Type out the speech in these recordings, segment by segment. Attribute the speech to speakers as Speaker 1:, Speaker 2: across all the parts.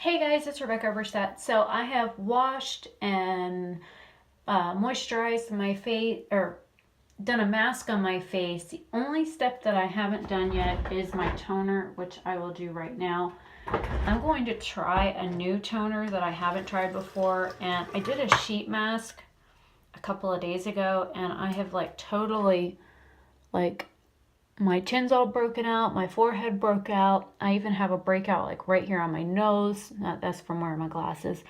Speaker 1: Hey guys, it's Rebecca Oberstadt. So I have washed and moisturized my face, or done a mask on my face. The only step that I haven't done yet is my toner, which I will do right now. I'm going to try a new toner that I haven't tried before, and I did a sheet mask a couple of days ago, and I have totally like my chin's all broken out, my forehead broke out. I even have a breakout right here on my nose. That's from wearing my glasses.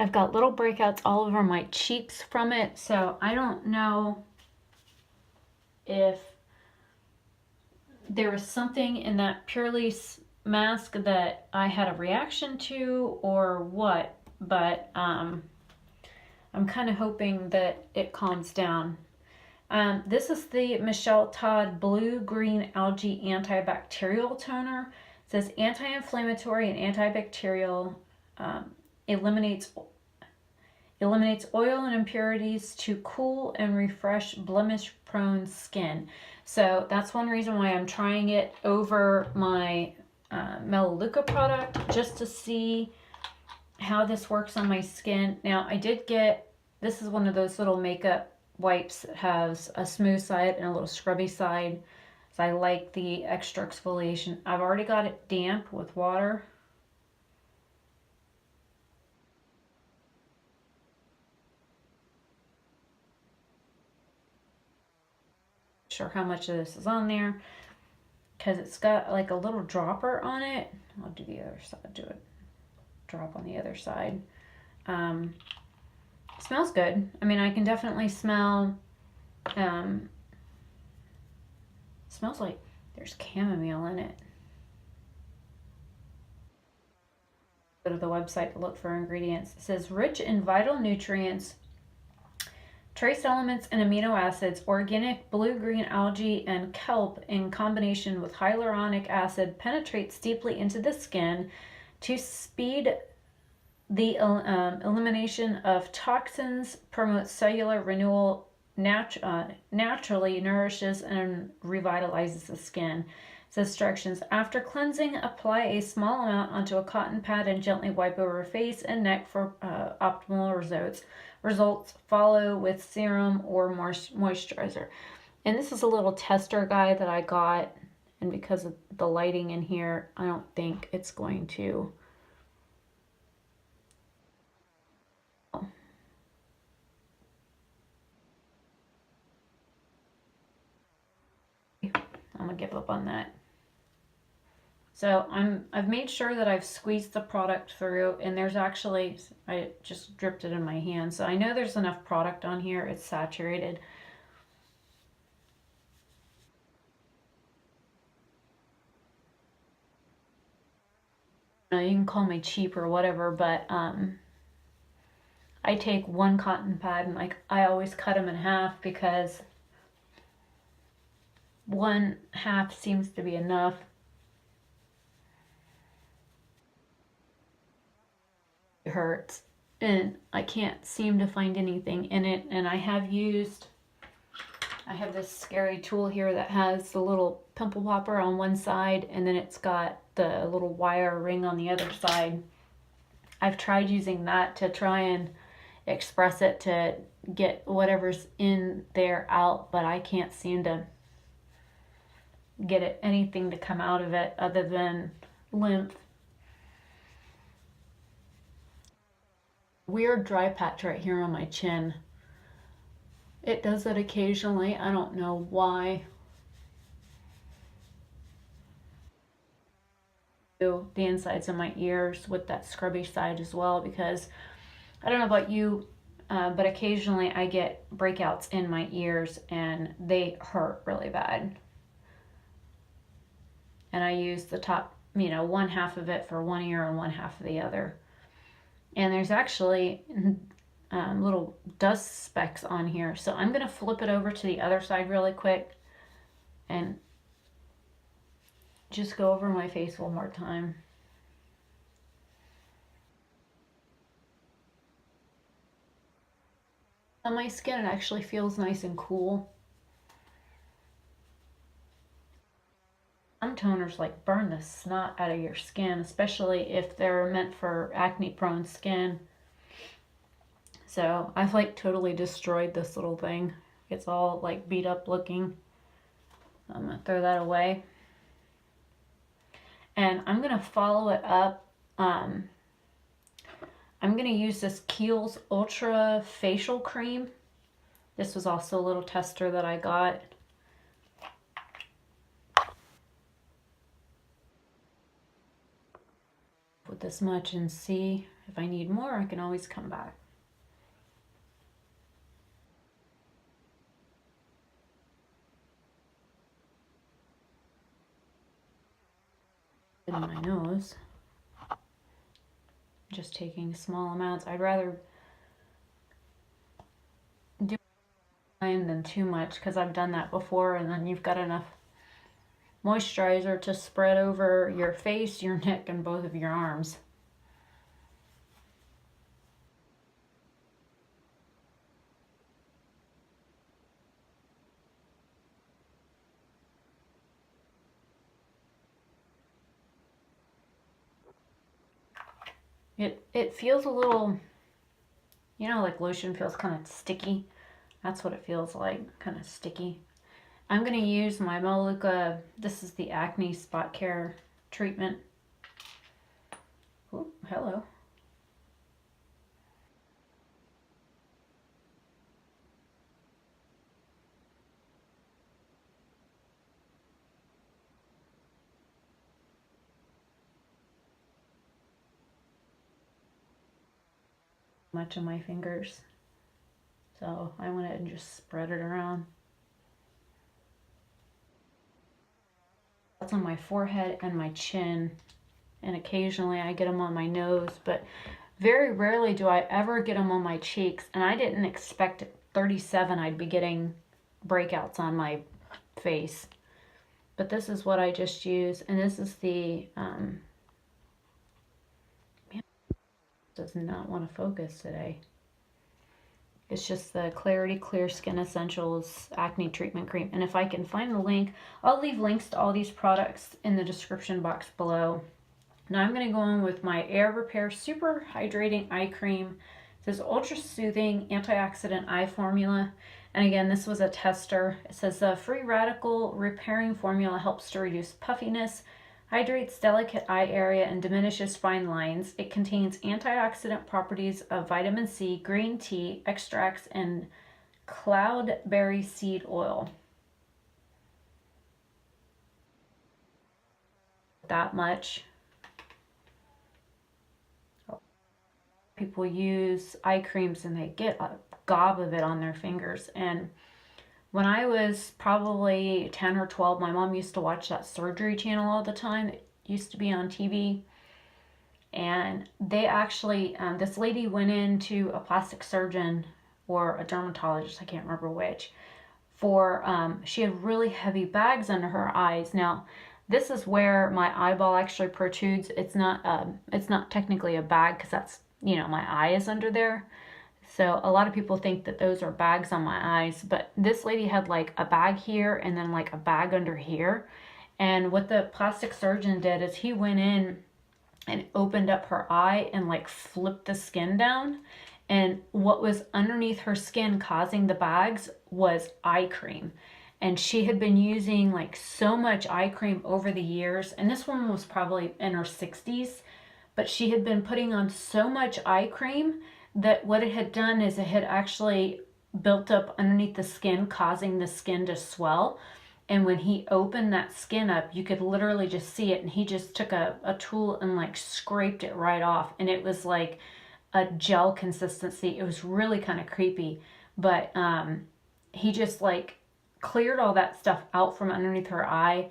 Speaker 1: I've got little breakouts all over my cheeks from it. So I don't know if there was something in that Purely mask that I had a reaction to or what, but I'm kind of hoping that it calms down. This is the Michelle Todd Blue-Green Algae Antibacterial Toner. It says anti-inflammatory and antibacterial, eliminates oil and impurities to cool and refresh blemish-prone skin. So that's one reason why I'm trying it over my Melaleuca product, just to see how this works on my skin. Now I did get, this is one of those little makeup wipes that has a smooth side and a little scrubby side. So I like the extra exfoliation. I've already got it damp with water. Sure how much of this is on there, because it's got like a little dropper on it. I'll do the other side, do it drop on the other side. Smells good. I mean, I can definitely smell, smells like there's chamomile in it. Go to the website to look for ingredients. It says rich in vital nutrients, trace elements and amino acids, organic blue-green algae and kelp in combination with hyaluronic acid penetrates deeply into the skin to speed the elimination of toxins, promotes cellular renewal, naturally nourishes and revitalizes the skin. It says instructions: after cleansing, apply a small amount onto a cotton pad and gently wipe over face and neck for optimal results. Follow with serum or moisturizer. And this is a little tester guide that I got, and because of the lighting in here, I don't think it's going to. I'm gonna give up on that. So I've made sure that I've squeezed the product through, and there's actually, I just dripped it in my hand, so I know there's enough product on here. It's saturated. You can call me cheap or whatever, but I take one cotton pad and I always cut them in half, because one half seems to be enough. It hurts, and I can't seem to find anything in it. And I have this scary tool here that has the little pimple popper on one side, and then it's got the little wire ring on the other side. I've tried using that to try and express it to get whatever's in there out, but I can't seem to get anything to come out of it other than lymph. Weird dry patch right here on my chin. It does it occasionally. I don't know why. The insides of my ears with that scrubby side as well, because I don't know about you, but occasionally I get breakouts in my ears and they hurt really bad. And I use the top, one half of it for one ear and one half of the other. And there's actually little dust specks on here. So I'm going to flip it over to the other side really quick and just go over my face one more time. On my skin, it actually feels nice and cool. toners like burn the snot out of your skin, especially if they're meant for acne prone skin. So I've like totally destroyed this little thing. It's all like beat up looking. I'm gonna throw that away. And I'm gonna follow it up. I'm gonna use this Kiehl's Ultra Facial Cream. This was also a little tester that I got. Put this much and see if I need more. I can always come back. In my nose. Just taking small amounts. I'd rather do than too much because I've done that before, and then you've got enough moisturizer to spread over your face, your neck, and both of your arms. It feels a little, you know, like lotion feels kind of sticky. That's what it feels like, kind of sticky. I'm going to use my Melaleuca, this is the Acne Spot Care treatment. Oh, hello. Much of my fingers. So I went ahead and just spread it around. That's on my forehead and my chin, and occasionally I get them on my nose, but very rarely do I ever get them on my cheeks, and I didn't expect at 37 I'd be getting breakouts on my face. But this is what I just used, and this is the, does not want to focus today. It's just the Clarity Clear Skin Essentials Acne Treatment Cream. And if I can find the link, I'll leave links to all these products in the description box below. Now I'm going to go on with my Air Repair Super Hydrating Eye Cream. It says Ultra Soothing Antioxidant Eye Formula. And again, this was a tester. It says the free radical repairing formula helps to reduce puffiness, hydrates delicate eye area, and diminishes fine lines. It contains antioxidant properties of vitamin C, green tea, extracts, and cloudberry seed oil. That much. People use eye creams and they get a gob of it on their fingers. And when I was probably 10 or 12, my mom used to watch that surgery channel all the time. It used to be on TV. And they actually, this lady went into a plastic surgeon or a dermatologist, I can't remember which, for, she had really heavy bags under her eyes. Now, this is where my eyeball actually protrudes. It's not technically a bag because that's, you know, my eye is under there. So a lot of people think that those are bags on my eyes, but this lady had like a bag here and then like a bag under here. And what the plastic surgeon did is he went in and opened up her eye and like flipped the skin down. And what was underneath her skin causing the bags was eye cream. And she had been using like so much eye cream over the years. And this woman was probably in her 60s, but she had been putting on so much eye cream that what it had done is it had actually built up underneath the skin, causing the skin to swell. And when he opened that skin up, you could literally just see it. And he just took a tool and like scraped it right off. And it was like a gel consistency. It was really kind of creepy. But he just like cleared all that stuff out from underneath her eye,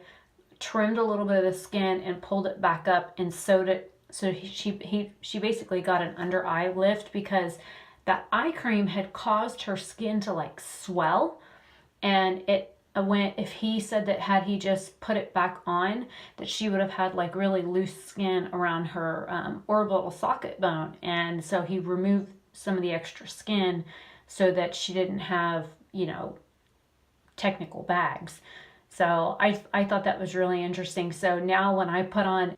Speaker 1: trimmed a little bit of the skin and pulled it back up and sewed it. So she basically got an under eye lift because that eye cream had caused her skin to like swell. And it went, if he said that had he just put it back on, that she would have had like really loose skin around her orbital socket bone. And so he removed some of the extra skin so that she didn't have, you know, technical bags. So I thought that was really interesting. So now when I put on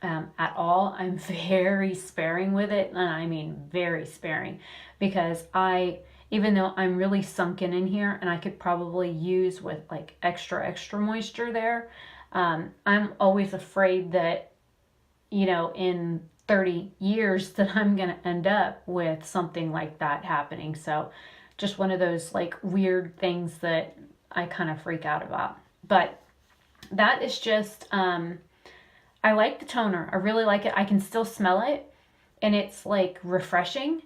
Speaker 1: at all, I'm very sparing with it, and I mean very sparing, because even though I'm really sunken in here and I could probably use with like extra moisture there, I'm always afraid that, you know, in 30 years that I'm going to end up with something like that happening. So just one of those like weird things that I kind of freak out about. But that is just, I like the toner. I really like it. I can still smell it, and it's like refreshing.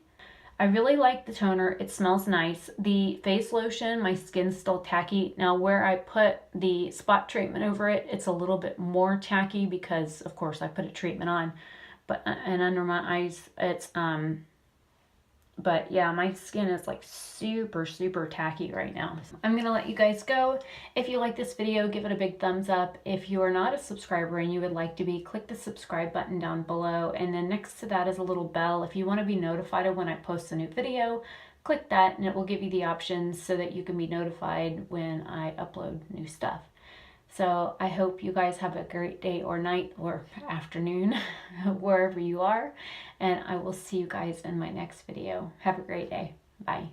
Speaker 1: I really like the toner. It smells nice. The face lotion, my skin's still tacky. Now where I put the spot treatment over it, it's a little bit more tacky because of course I put a treatment on. But and under my eyes, it's but yeah, my skin is like super tacky right now. I'm gonna let you guys go. If you like this video, give it a big thumbs up. If you are not a subscriber and you would like to be, click the subscribe button down below, and then next to that is a little bell. If you want to be notified of when I post a new video, click that and it will give you the options so that you can be notified when I upload new stuff. So I hope you guys have a great day or night or afternoon, wherever you are. And I will see you guys in my next video. Have a great day. Bye.